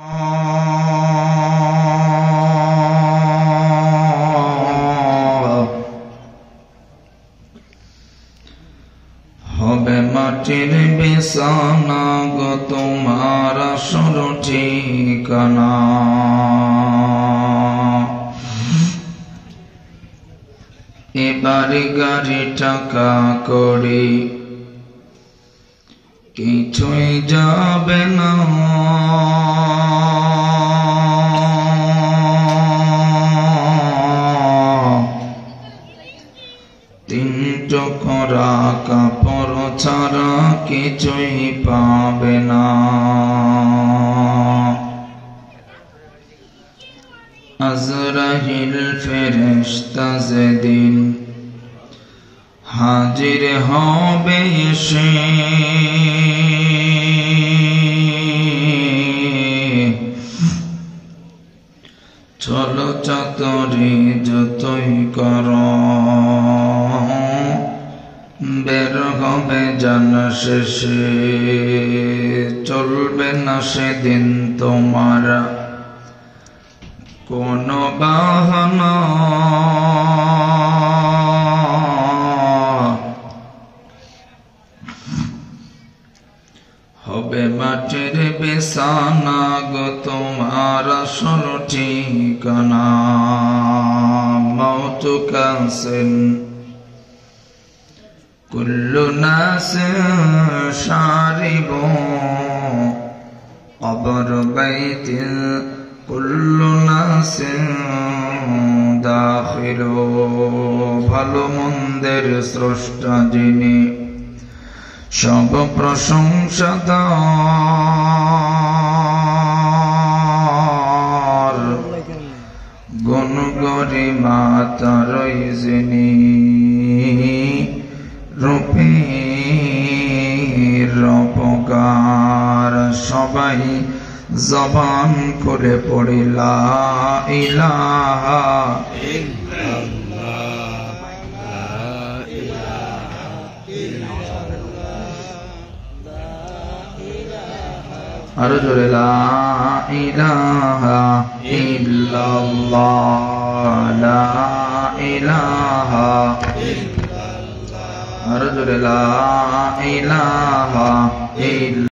হবে মাটির বিছানা গো তোমার আসল ঠিকানা। এবারে গাড়ি টাকা করি কিছুই যাবে না, তিন টুকরা কাপড় ছাড়া কিছুই পাবে না। আজরাইল ফেরেশতা যেদিন হাজির হবে এসে, চলো চাতুরি যতই করো বের হবে জানা শেষে। চলবে না সেদিন তোমার কোনো বাহানা, হবে মাটির বিছানা গো তোমার আসল ঠিকানা। মওতু কাসিন কুল্লু নাসিন শারিবু, কবর বাইতিল কুল্লু নাসিন দাখিলু। ভালো মন্দের স্রষ্টা যিনি, সব প্রশংসা তার, গুণ গরিমা তারই যিনি, রূপের উপকার। সবাই জবান করে পড়ি লা ইলাহা আর জোরে লা ইলাহা ইল্লাল্লাহ, লা ইলাহা আর জোরে লা ইলাহা ইল্লাল্লাহ।